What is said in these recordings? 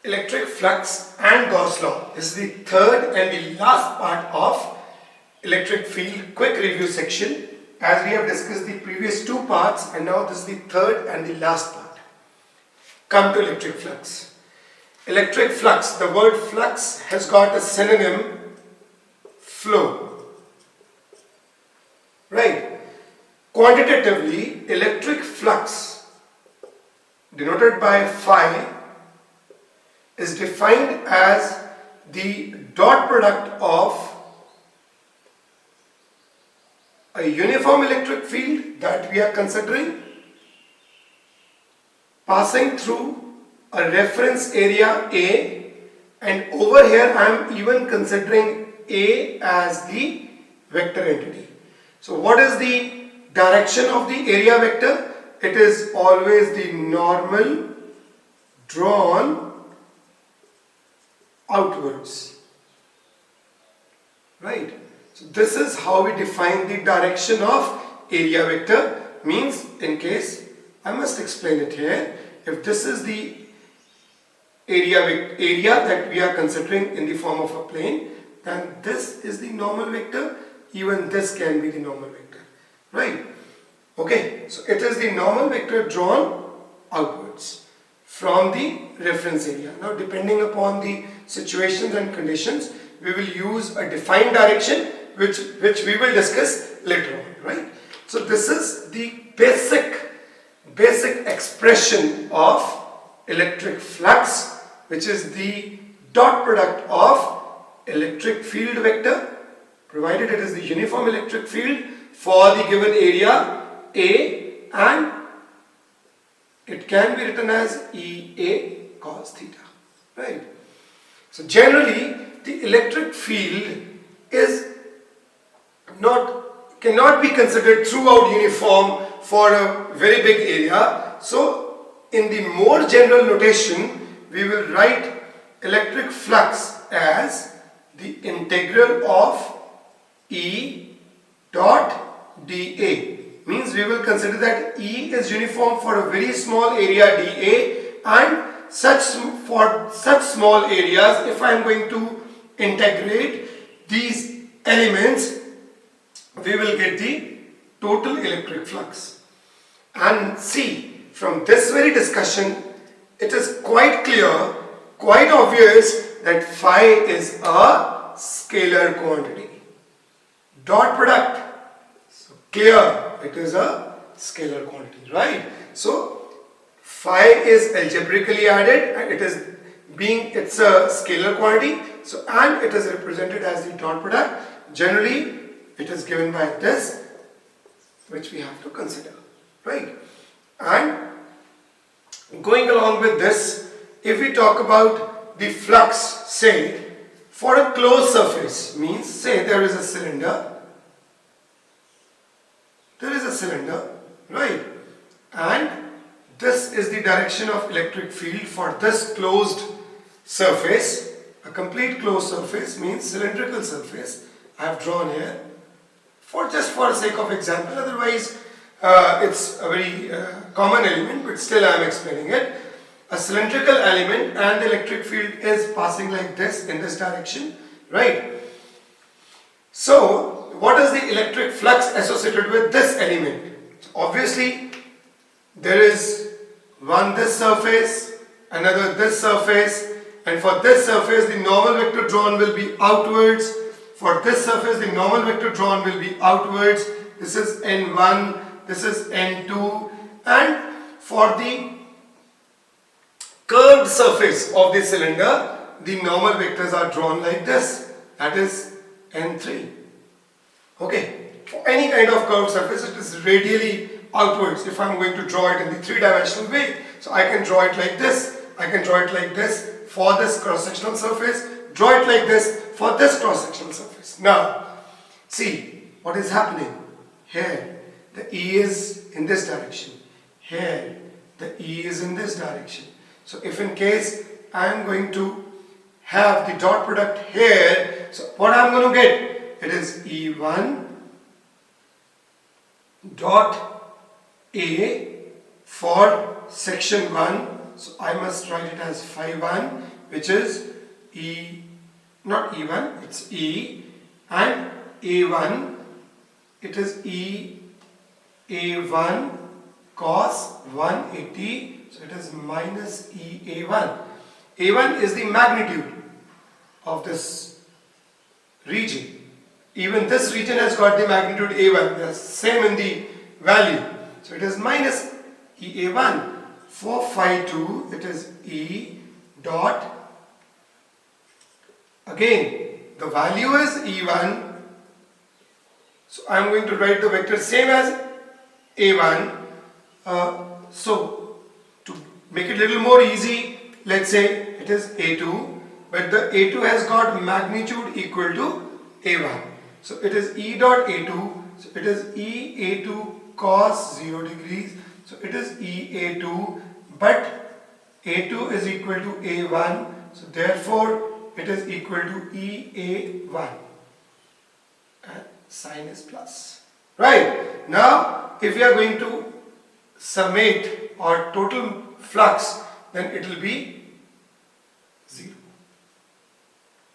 electric flux and Gauss law. This is the third and the last part of electric field quick review section, as we have discussed the previous two parts, and now this is the third and the last part. Come to electric flux. Electric flux, the word flux has got a synonym, flow, right? Quantitatively, electric flux denoted by phi is defined as the dot product of a uniform electric field that we are considering passing through a reference area A, and over here I am even considering A as the vector entity. So what is the direction of the area vector? It is always the normal drawn outwards, right? So this is how we define the direction of area vector. Means, in case, I must explain it here, if this is the area that we are considering in the form of a plane, then this is the normal vector, even this can be the normal vector, right? Okay, so it is the normal vector drawn outwards from the reference area. Now, depending upon the situations and conditions, we will use a defined direction which we will discuss later on, right? So this is the basic expression of electric flux, which is the dot product of electric field vector, provided it is the uniform electric field for the given area A, and it can be written as EA cos theta, right? So generally the electric field cannot be considered throughout uniform for a very big area. So in the more general notation, we will write electric flux as the integral of E dot dA. Means we will consider that E is uniform for a very small area dA, and for such small areas, if I am going to integrate these elements, we will get the total electric flux. And see, from this very discussion, it is quite clear, quite obvious that phi is a scalar quantity. Dot product, so clear, it is a scalar quantity, right? So phi is algebraically added, and it's a scalar quantity. So, and it is represented as the dot product. Generally, it is given by this, which we have to consider, right? And going along with this, if we talk about the flux, say for a closed surface, means say there is a cylinder, right? And this is the direction of electric field for this closed surface. A complete closed surface means cylindrical surface. I have drawn here just for the sake of example. Otherwise, it's a very common element, but still I am explaining it. A cylindrical element, and the electric field is passing like this in this direction, right? So, what is the electric flux associated with this element? Obviously, there is one this surface, another this surface, and for this surface the normal vector drawn will be outwards. For this surface the normal vector drawn will be outwards. This is N1, this is N2, and for the curved surface of the cylinder, the normal vectors are drawn like this, that is N3. Okay, for any kind of curved surface, it is radially outwards if I am going to draw it in the three-dimensional way. So I can draw it like this, I can draw it like this for this cross-sectional surface, draw it like this for this cross-sectional surface. Now, see what is happening. Here, the E is in this direction. Here, the E is in this direction. So if in case I am going to have the dot product here, so what I am going to get? It is E1 dot A for section 1. So I must write it as phi 1, which is E, not E1, it's E, and A1, it is E A1 cos 180, so it is minus E A1. A1 is the magnitude of this region. Even this region has got the magnitude A1, they are same in the value. So it is minus E A1. For phi 2, it is E dot, again the value is E1, so I am going to write the vector same as A1. So to make it a little more easy, let's say it is A2, but the A2 has got magnitude equal to A1. So it is E dot A2, so it is E A2 cos 0 degrees, so it is E A2, but A2 is equal to A1, so therefore it is equal to E A1, and sign is plus. Right, now if we are going to summate or total flux, then it will be 0,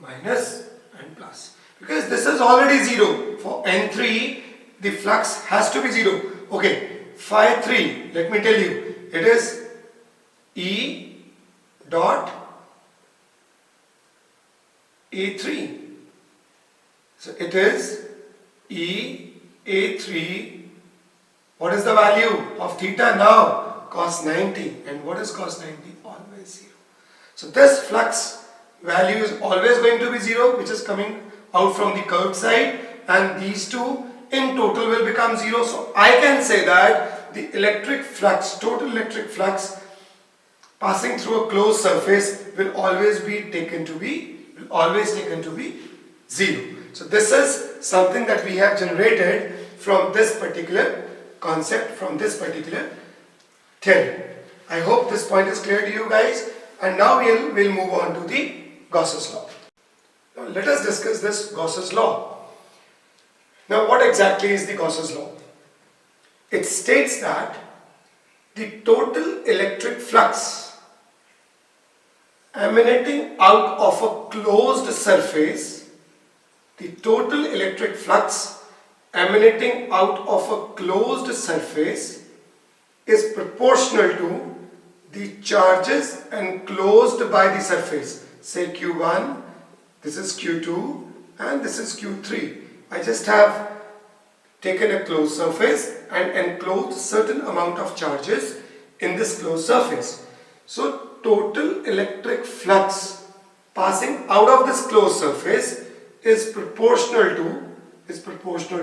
minus and plus, because this is already 0. For N3 the flux has to be 0. Okay, phi 3, let me tell you, it is E dot A3. So it is E A3. What is the value of theta now? Cos 90. And what is cos 90? Always 0. So this flux value is always going to be 0, which is coming out from the curved side, and these two in total will become 0. So I can say that the electric flux, total electric flux passing through a closed surface will always taken to be 0. So this is something that we have generated from this particular concept, from this particular theorem. I hope this point is clear to you guys, and now we'll move on to the Gauss's law. Now let us discuss this Gauss's law. Now what exactly is the Gauss's law? It states that the total electric flux emanating out of a closed surface, the total electric flux emanating out of a closed surface is proportional to the charges enclosed by the surface. Say Q1, this is Q2, and this is Q3. I just have taken a closed surface and enclosed certain amount of charges in this closed surface. So total electric flux passing out of this closed surface is proportional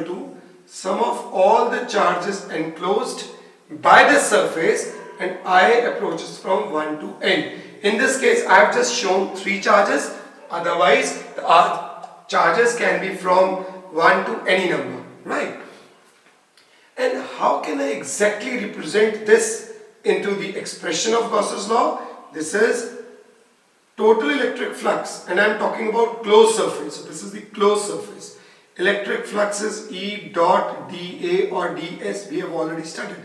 to sum of all the charges enclosed by this surface, and I approaches from 1 to n. In this case I have just shown 3 charges, otherwise the charges can be from 1 to any number, right? And how can I exactly represent this into the expression of Gauss's law? This is total electric flux, and I am talking about closed surface. So this is the closed surface. Electric flux is E dot dA or ds. We have already studied.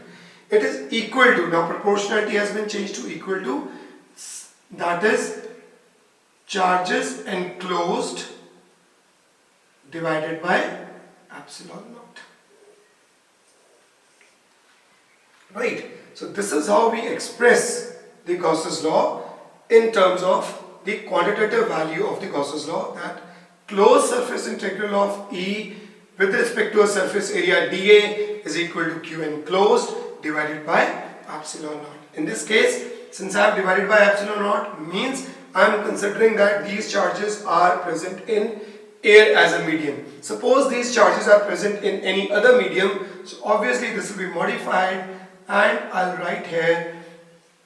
It is equal to, now proportionality has been changed to equal to, that is charges enclosed divided by epsilon naught. Right. So this is how we express the Gauss's law in terms of the quantitative value of the Gauss's law, that closed surface integral of E with respect to a surface area dA is equal to Q enclosed divided by epsilon naught. In this case, since I have divided by epsilon naught, means I am considering that these charges are present in air as a medium. Suppose these charges are present in any other medium, so obviously this will be modified, and I'll write here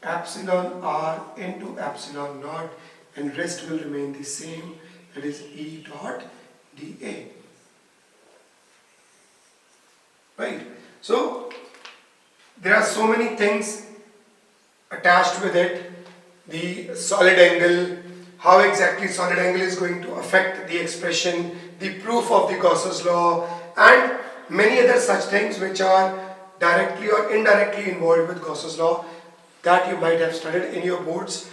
epsilon r into epsilon naught, and rest will remain the same, that is E dot dA. Right. So there are so many things attached with it. The solid angle, how exactly solid angle is going to affect the expression, the proof of the Gauss's law, and many other such things which are directly or indirectly involved with Gauss's law that you might have studied in your boards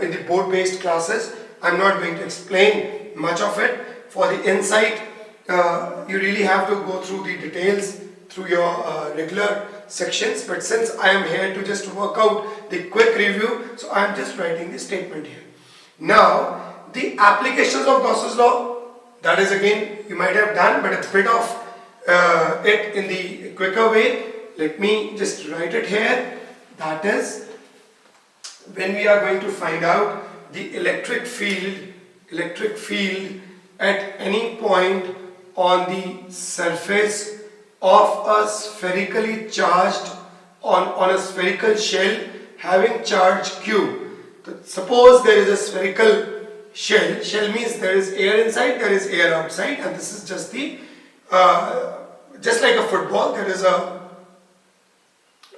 in the board based classes. I'm not going to explain much of it. For the insight, you really have to go through the details through your regular sections, but since I am here to just work out the quick review, so I am just writing the statement here. Now, the applications of Gauss's law, that is again you might have done, but a bit of it in the quicker way. Let me just write it here. That is, when we are going to find out the electric field at any point on the surface of a spherically charged on a spherical shell having charge Q. So suppose there is a spherical shell. Shell means there is air inside, there is air outside, and this is just the just like a football. There is a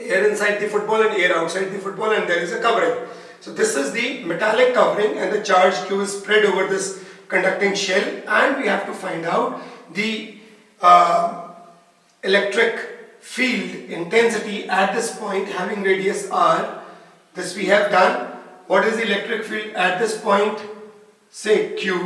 air inside the football and air outside the football, and there is a covering. So this is the metallic covering, and the charge Q is spread over this conducting shell, and we have to find out the electric field intensity at this point having radius r. This we have done. What is the electric field at this point? Say Q.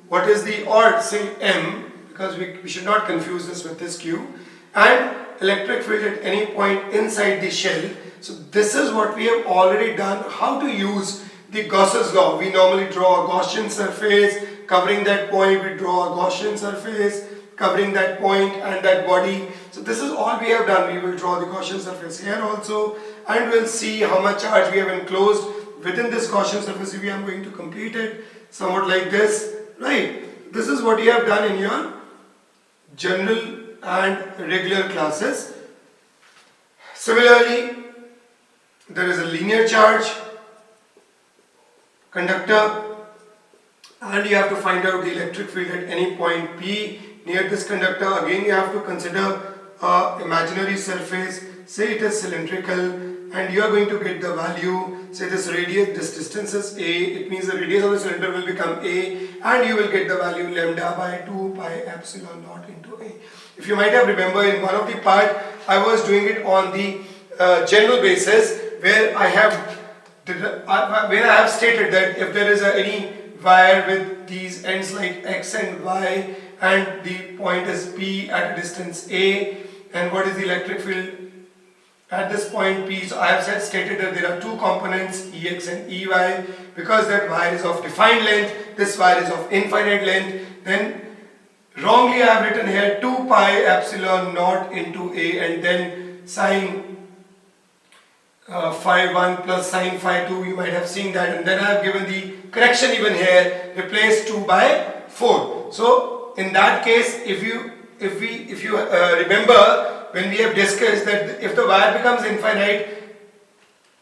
What is the odd? Say M, because we should not confuse this with this Q. And electric field at any point inside the shell. So this is what we have already done. How to use the Gauss's law. We normally draw a Gaussian surface covering that point. We draw a Gaussian surface covering that point and that body. So this is all we have done. We will draw the Gaussian surface here also, and we'll see how much charge we have enclosed within this Gaussian surface. If we are going to complete it somewhat like this, right? This is what you have done in your general and regular classes. Similarly, there is a linear charge conductor, and you have to find out the electric field at any point P near this conductor. Again, you have to consider imaginary surface. Say it is cylindrical, and you are going to get the value. Say this radius, this distance is A. It means the radius of the cylinder will become A, and you will get the value lambda by 2 pi epsilon naught into A. If you might have remembered, in one of the part I was doing it on the general basis, where I have stated that if there is any wire with these ends like X and Y, and the point is P at a distance A, and what is the electric field at this point P. So I have stated that there are two components, EX and EY. Because that wire is of defined length, this wire is of infinite length, then wrongly I have written here 2 pi epsilon naught into A, and then sine phi 1 plus sine phi 2, you might have seen that, and then I have given the correction even here, replace 2 by 4. So in that case, if you remember, when we have discussed that if the wire becomes infinite,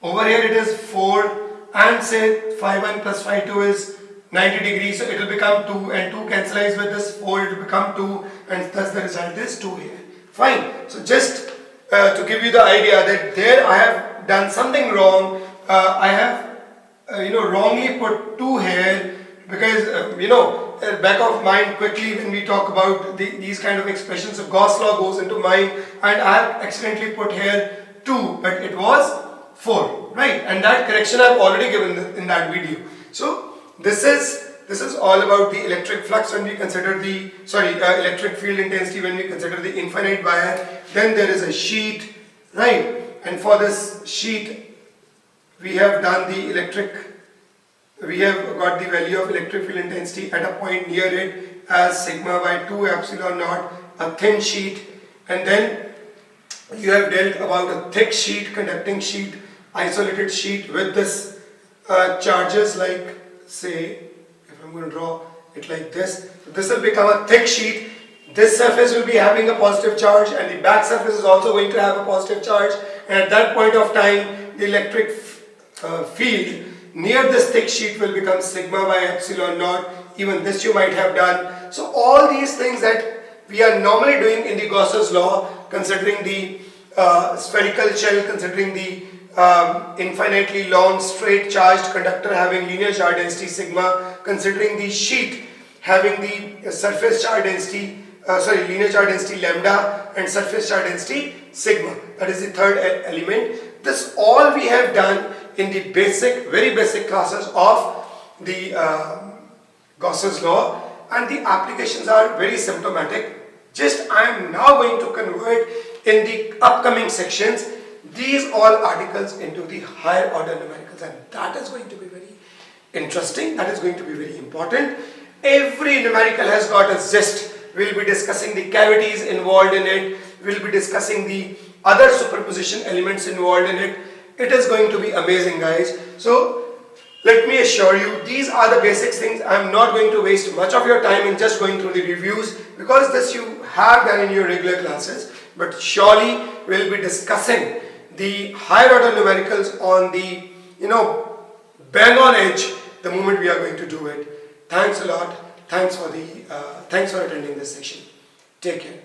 over here it is 4, and say phi 1 plus phi 2 is 90 degrees, so it will become 2, and 2 cancels with this 4, it will become 2, and thus the result is 2 here. Fine. So just to give you the idea that there I have done something wrong. I have wrongly put 2 here, because back of mind quickly when we talk about these kind of expressions of Gauss law goes into mind, and I have accidentally put here 2, but it was 4, right? And that correction I have already given in that video. So this is all about the electric flux when we consider the electric field intensity when we consider the infinite wire. Then there is a sheet, right? And for this sheet, we have done the we have got the value of electric field intensity at a point near it as sigma by 2 epsilon naught, a thin sheet, and then you have dealt about a thick sheet, conducting sheet, isolated sheet with this charges, like say if I'm going to draw it like this, this will become a thick sheet. This surface will be having a positive charge, and the back surface is also going to have a positive charge, and at that point of time the electric field near this thick sheet will become sigma by epsilon naught. Even this you might have done. So all these things that we are normally doing in the Gauss's law, considering the spherical shell, considering the infinitely long straight charged conductor having linear charge density sigma, considering the sheet having the surface charge density linear charge density lambda and surface charge density sigma, that is the third element. This all we have done in the very basic classes of the Gauss's law, and the applications are very symptomatic. Just I am now going to convert in the upcoming sections these all articles into the higher order numericals, and that is going to be very interesting, that is going to be very important. Every numerical has got a zest. We'll be discussing the cavities involved in it, we'll be discussing the other superposition elements involved in it. It is going to be amazing, guys. So let me assure you, these are the basic things. I am not going to waste much of your time in just going through the reviews, because this you have done in your regular classes, but surely we'll be discussing the higher order numericals on the, bang on edge the moment we are going to do it. Thanks a lot. Thanks for attending this session. Take care.